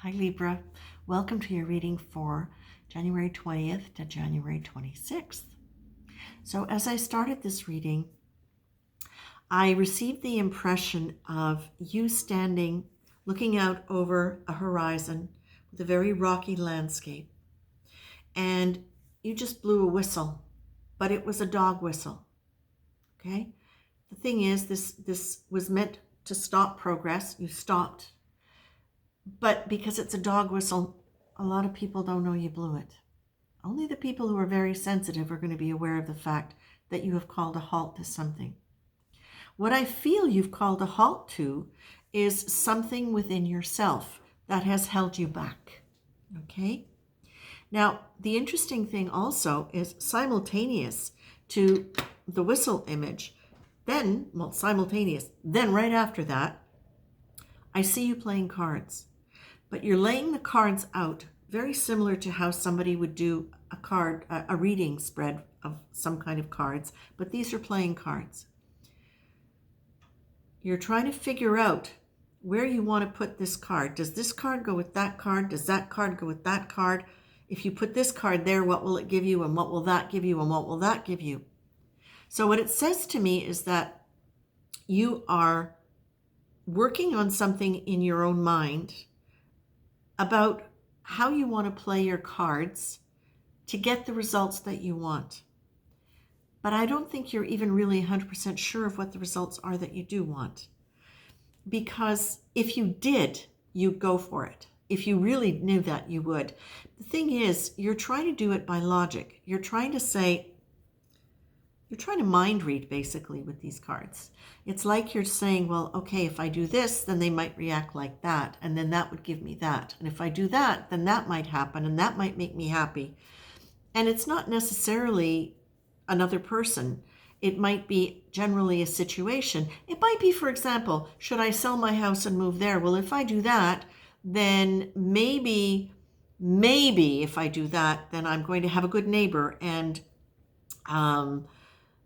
Hi Libra, welcome to your reading for January 20th to January 26th. So as I started this reading, I received the impression of you standing, looking out over a horizon with a very rocky landscape, and you just blew a whistle, but it was a dog whistle, okay? The thing is, this was meant to stop progress. You stopped. But because it's a dog whistle, a lot of people don't know you blew it. Only the people who are very sensitive are going to be aware of the fact that you have called a halt to something. What I feel you've called a halt to is something within yourself that has held you back. Okay? Now, the interesting thing also is simultaneous to the whistle image, then right after that, I see you playing cards. But you're laying the cards out very similar to how somebody would do a reading spread of some kind of cards, but these are playing cards. You're trying to figure out where you want to put this card. Does this card go with that card? Does that card go with that card? If you put this card there, what will it give you? And what will that give you? And what will that give you? So what it says to me is that you are working on something in your own mind about how you want to play your cards to get the results that you want. But I don't think you're even really 100% sure of what the results are that you do want. Because if you did, you'd go for it. If you really knew that, you would. The thing is, you're trying to do it by logic. You're trying to mind read basically with these cards. It's like you're saying, well, okay, if I do this, then they might react like that, and then that would give me that. And if I do that, then that might happen, and that might make me happy. And it's not necessarily another person. It might be generally a situation. It might be, for example, should I sell my house and move there? Well, if I do that, then maybe if I do that, then I'm going to have a good neighbor. And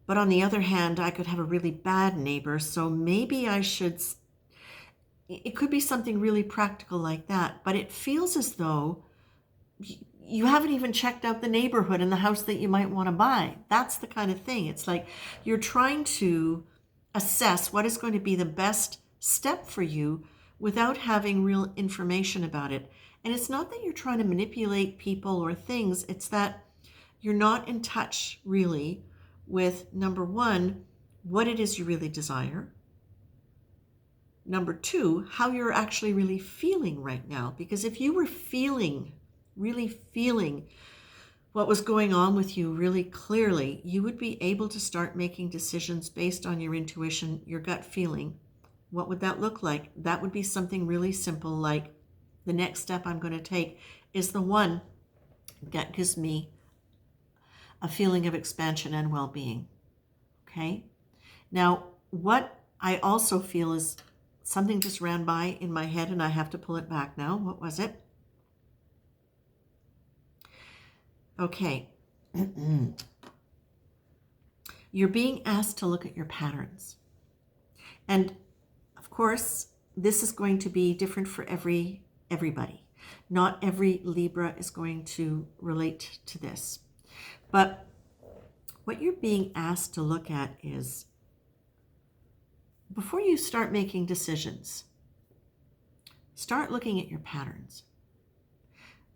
but on the other hand, I could have a really bad neighbor, so maybe I should. It could be something really practical like that, but it feels as though you haven't even checked out the neighborhood and the house that you might want to buy. That's the kind of thing. It's like you're trying to assess what is going to be the best step for you without having real information about it. And it's not that you're trying to manipulate people or things, it's that you're not in touch really with, number one, what it is you really desire. Number two, how you're actually really feeling right now. Because if you were really feeling what was going on with you really clearly, you would be able to start making decisions based on your intuition, your gut feeling. What would that look like? That would be something really simple, like the next step I'm going to take is the one that gives me a feeling of expansion and well-being. Okay? Now, what I also feel is something just ran by in my head and I have to pull it back now. What was it? Okay. You're being asked to look at your patterns. And of course, this is going to be different for everybody. Not every Libra is going to relate to this. But what you're being asked to look at is, before you start making decisions, start looking at your patterns.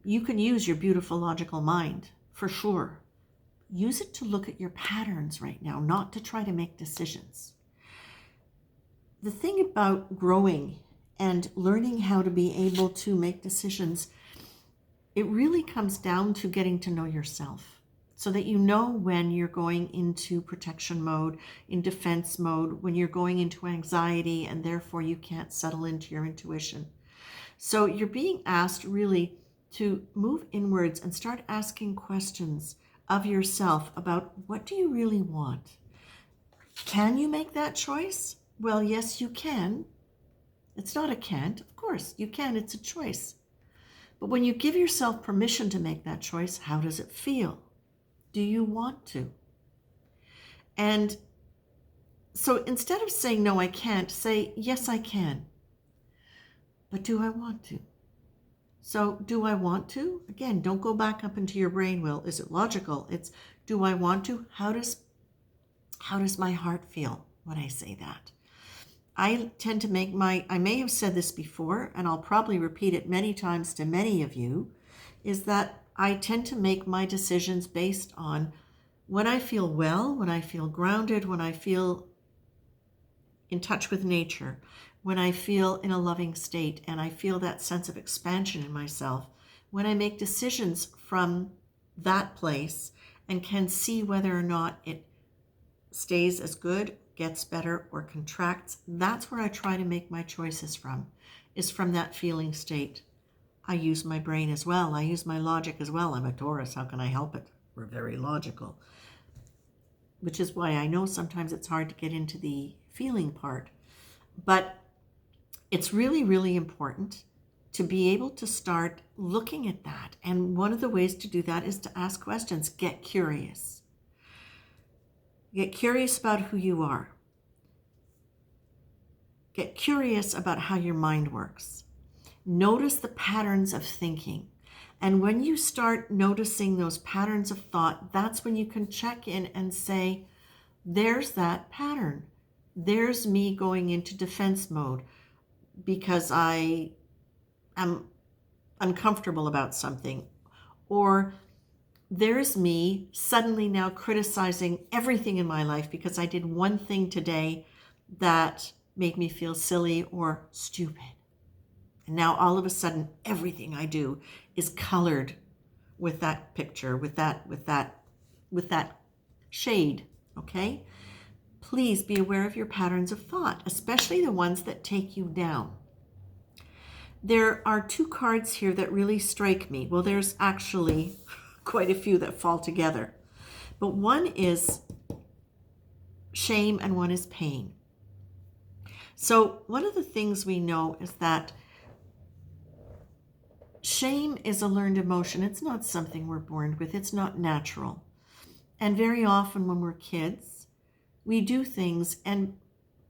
You can use your beautiful logical mind, for sure. Use it to look at your patterns right now, not to try to make decisions. The thing about growing and learning how to be able to make decisions, it really comes down to getting to know yourself so that you know when you're going into protection mode, in defense mode, when you're going into anxiety and therefore you can't settle into your intuition. So you're being asked really to move inwards and start asking questions of yourself about, what do you really want? Can you make that choice? Well, yes, you can. It's not a can't. Of course, you can. It's a choice. But when you give yourself permission to make that choice, how does it feel? Do you want to? And so instead of saying, no, I can't, say, yes, I can. But do I want to? So do I want to? Again, don't go back up into your brain. Well, is it logical? It's, do I want to? How does my heart feel when I say that? I tend to I may have said this before, and I'll probably repeat it many times to many of you, is that I tend to make my decisions based on when I feel well, when I feel grounded, when I feel in touch with nature, when I feel in a loving state and I feel that sense of expansion in myself, when I make decisions from that place and can see whether or not it stays as good, gets better, or contracts, that's where I try to make my choices from, is from that feeling state. I use my brain as well. I use my logic as well. I'm a Taurus. How can I help it? We're very logical, which is why I know sometimes it's hard to get into the feeling part. But it's really, really important to be able to start looking at that. And one of the ways to do that is to ask questions. Get curious. Get curious about who you are. Get curious about how your mind works. Notice the patterns of thinking. And when you start noticing those patterns of thought, that's when you can check in and say, there's that pattern. There's me going into defense mode because I am uncomfortable about something. Or there's me suddenly now criticizing everything in my life because I did one thing today that made me feel silly or stupid. And now all of a sudden, everything I do is colored with that picture, with that shade, okay? Please be aware of your patterns of thought, especially the ones that take you down. There are two cards here that really strike me. Well, there's actually quite a few that fall together. But one is shame and one is pain. So one of the things we know is that shame is a learned emotion. It's not something we're born with. It's not natural. And very often when we're kids, we do things, and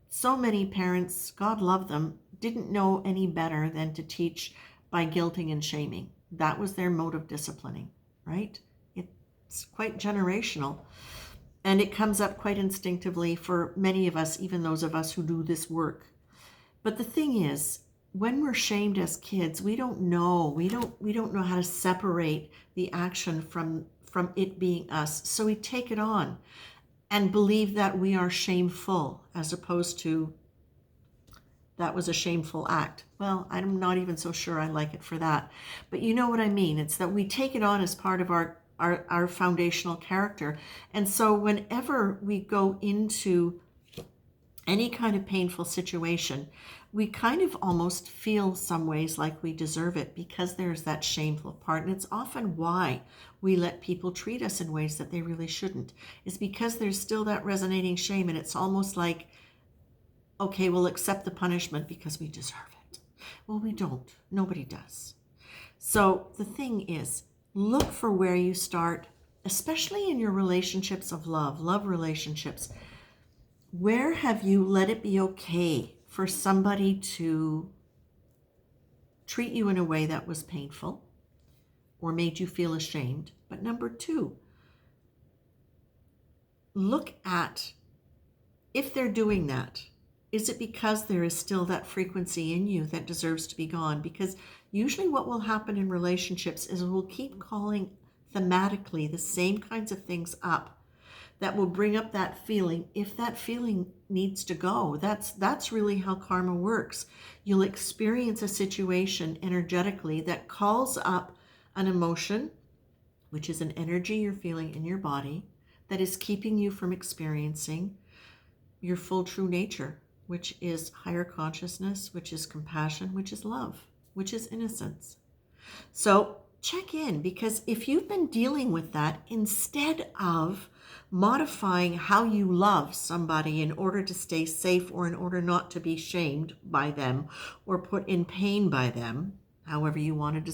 so many parents, God love them, didn't know any better than to teach by guilting and shaming. That was their mode of disciplining, right? It's quite generational. And it comes up quite instinctively for many of us, even those of us who do this work. But the thing is, when we're shamed as kids, we don't know. We don't know how to separate the action from it being us. So we take it on and believe that we are shameful, as opposed to that was a shameful act. Well, I'm not even so sure I like it for that. But you know what I mean? It's that we take it on as part of our foundational character. And so whenever we go into any kind of painful situation, we kind of almost feel some ways like we deserve it because there's that shameful part. And it's often why we let people treat us in ways that they really shouldn't. It's because there's still that resonating shame, and it's almost like, okay, we'll accept the punishment because we deserve it. Well, we don't. Nobody does. So the thing is, look for where you start, especially in your relationships of love relationships. Where have you let it be okay for somebody to treat you in a way that was painful or made you feel ashamed? But number two, look at if they're doing that. Is it because there is still that frequency in you that deserves to be gone? Because usually what will happen in relationships is we'll keep calling thematically the same kinds of things up that will bring up that feeling. If that feeling needs to go, that's really how karma works. You'll experience a situation energetically that calls up an emotion, which is an energy you're feeling in your body, that is keeping you from experiencing your full true nature, which is higher consciousness, which is compassion, which is love, which is innocence. So check in, because if you've been dealing with that, instead of modifying how you love somebody in order to stay safe or in order not to be shamed by them or put in pain by them, however you wanted to,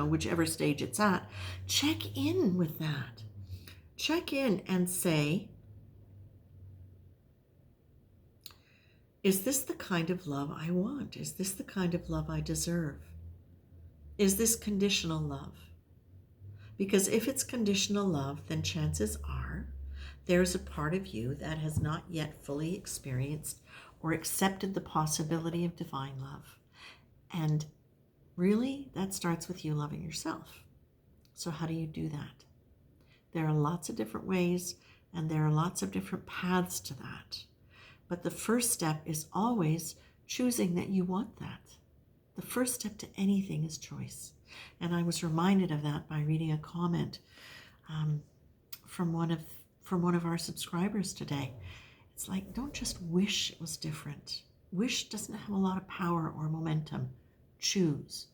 whichever stage it's at, check in with that. Check in and say, is this the kind of love I want? Is this the kind of love I deserve? is this conditional love? Because if it's conditional love, then chances are there's a part of you that has not yet fully experienced or accepted the possibility of divine love. And really, that starts with you loving yourself. So how do you do that? There are lots of different ways, and there are lots of different paths to that. But the first step is always choosing that you want that. The first step to anything is choice. And I was reminded of that by reading a comment from one of our subscribers today. It's like, don't just wish it was different. Wish doesn't have a lot of power or momentum. Choose.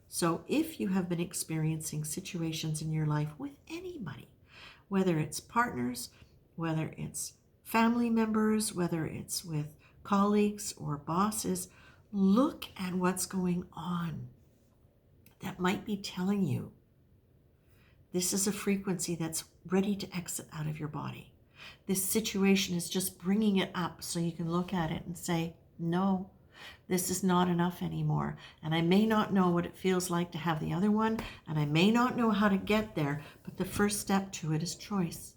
So if you have been experiencing situations in your life with anybody, whether it's partners, whether it's family members, whether it's with colleagues or bosses, look at what's going on that might be telling you this is a frequency that's ready to exit out of your body. This situation is just bringing it up so you can look at it and say, no, this is not enough anymore. And I may not know what it feels like to have the other one, and I may not know how to get there, but the first step to it is choice.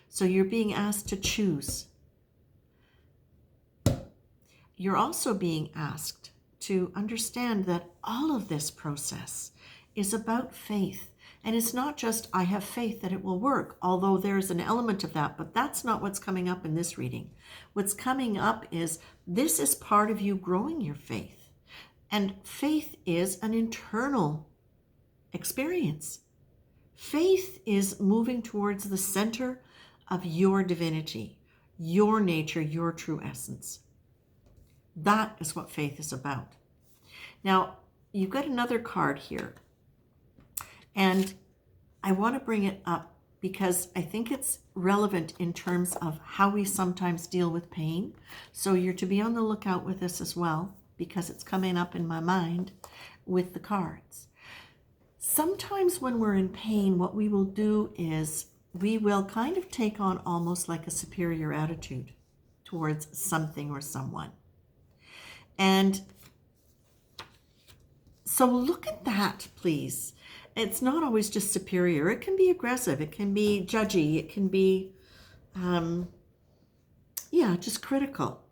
So you're being asked to choose. You're also being asked to understand that all of this process is about faith. And it's not just, I have faith that it will work, although there's an element of that, but that's not what's coming up in this reading. What's coming up is this is part of you growing your faith. And faith is an internal experience. Faith is moving towards the center of your divinity, your nature, your true essence. That is what faith is about. Now, you've got another card here. And I want to bring it up because I think it's relevant in terms of how we sometimes deal with pain. So you're to be on the lookout with this as well, because it's coming up in my mind with the cards. Sometimes when we're in pain, what we will do is we will kind of take on almost like a superior attitude towards something or someone. And so look at that, please. It's not always just superior. It can be aggressive. It can be judgy. It can be, just critical.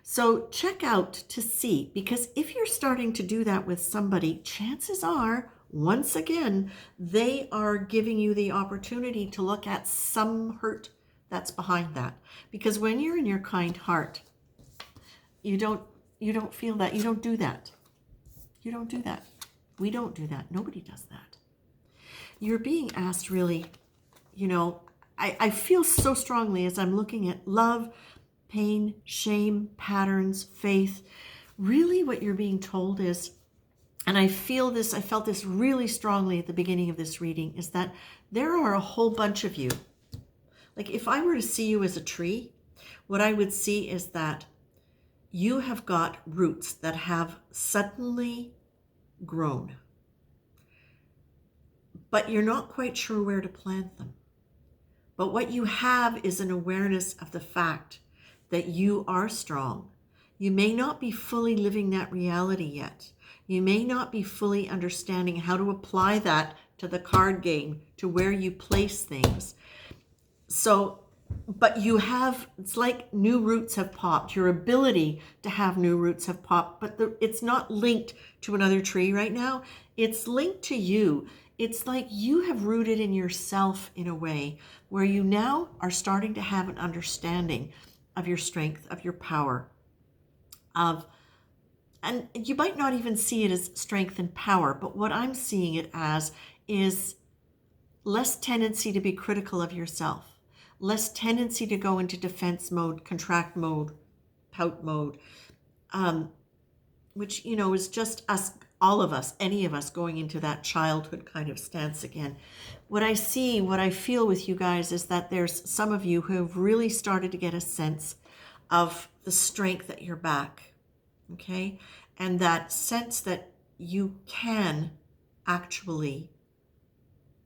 So check out to see, because if you're starting to do that with somebody, chances are, once again, they are giving you the opportunity to look at some hurt that's behind that. Because when you're in your kind heart, you don't feel that. You don't do that. You don't do that. We don't do that. Nobody does that. You're being asked really, I feel so strongly as I'm looking at love, pain, shame, patterns, faith. Really what you're being told is, and I felt this really strongly at the beginning of this reading, is that there are a whole bunch of you. Like if I were to see you as a tree, what I would see is that you have got roots that have suddenly grown, but you're not quite sure where to plant them. But what you have is an awareness of the fact that you are strong. You may not be fully living that reality yet. You may not be fully understanding how to apply that to the card game, to where you place things. So, but you have, it's like new roots have popped. Your ability to have new roots have popped, but it's not linked to another tree right now. It's linked to you. It's like you have rooted in yourself in a way where you now are starting to have an understanding of your strength, of your power, and you might not even see it as strength and power, but what I'm seeing it as is less tendency to be critical of yourself, less tendency to go into defense mode, contract mode, pout mode, which, is just us, all of us, any of us going into that childhood kind of stance again. What I see, what I feel with you guys is that there's some of you who have really started to get a sense of the strength at your back, okay? And that sense that you can actually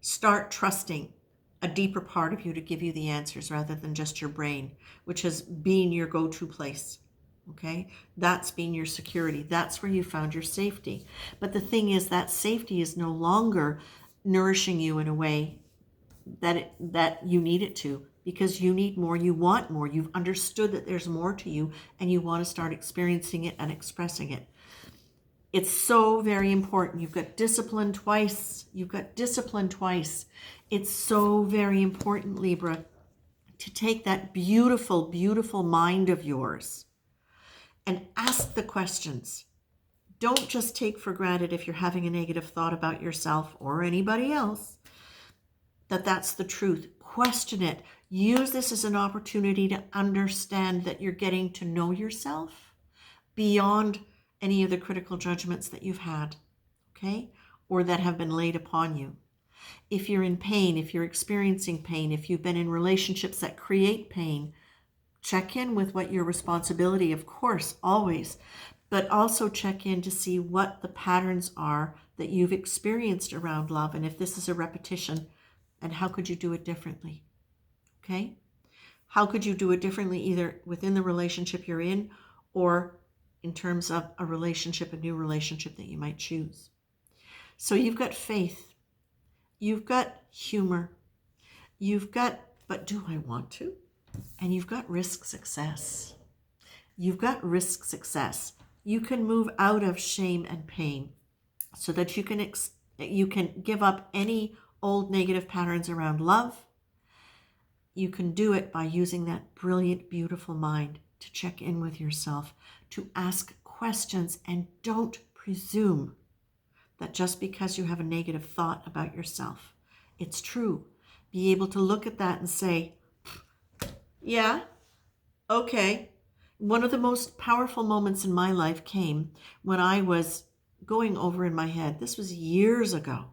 start trusting a deeper part of you to give you the answers rather than just your brain, which has been your go-to place, Okay, that's been your security. That's where you found your safety. But the thing is, that safety is no longer nourishing you in a way that you need it to, because you need more, you want more. You've understood that there's more to you, and you want to start experiencing it and expressing it. It's so very important. You've got discipline twice. You've got discipline twice. It's so very important, Libra, to take that beautiful, beautiful mind of yours and ask the questions. Don't just take for granted, if you're having a negative thought about yourself or anybody else, that that's the truth. Question it. Use this as an opportunity to understand that you're getting to know yourself beyond any of the critical judgments that you've had, okay, or that have been laid upon you. If you're in pain, if you're experiencing pain, if you've been in relationships that create pain, check in with what your responsibility, of course, always, but also check in to see what the patterns are that you've experienced around love, and if this is a repetition, and how could you do it differently, okay? How could you do it differently, either within the relationship you're in or in terms of a relationship, a new relationship that you might choose? So you've got faith, you've got humor, you've got, but do I want to? And you've got risk success. You've got risk success. You can move out of shame and pain so that you can give up any old negative patterns around love. You can do it by using that brilliant, beautiful mind to check in with yourself, to ask questions, and don't presume that just because you have a negative thought about yourself, it's true. Be able to look at that and say, yeah, okay. One of the most powerful moments in my life came when I was going over in my head. This was years ago.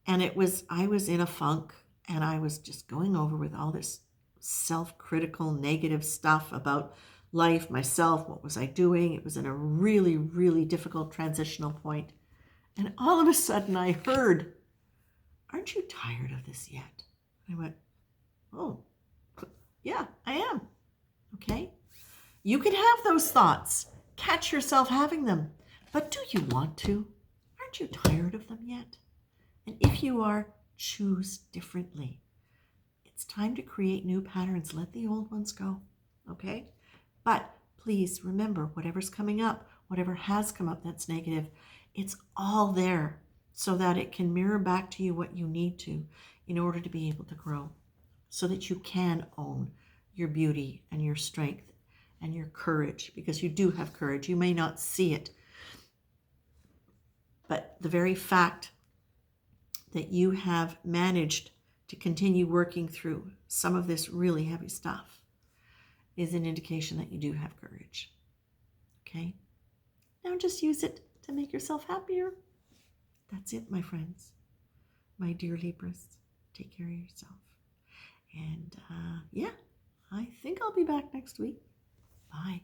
And I was in a funk, and I was just going over with all this self-critical, negative stuff about life, myself, what was I doing? It was in a really, really difficult transitional point. And all of a sudden I heard, aren't you tired of this yet? I went, oh, yeah, I am. Okay. You can have those thoughts. Catch yourself having them. But do you want to? Aren't you tired of them yet? And if you are, choose differently. It's time to create new patterns. Let the old ones go. Okay? But please remember, whatever's coming up, whatever has come up that's negative, it's all there so that it can mirror back to you what you need to in order to be able to grow, so that you can own your beauty and your strength and your courage, because you do have courage. You may not see it, but the very fact that you have managed to continue working through some of this really heavy stuff is an indication that you do have courage. Okay? Now just use it to make yourself happier. That's it, my friends. My dear Libras, take care of yourself. And yeah, I think I'll be back next week. Bye.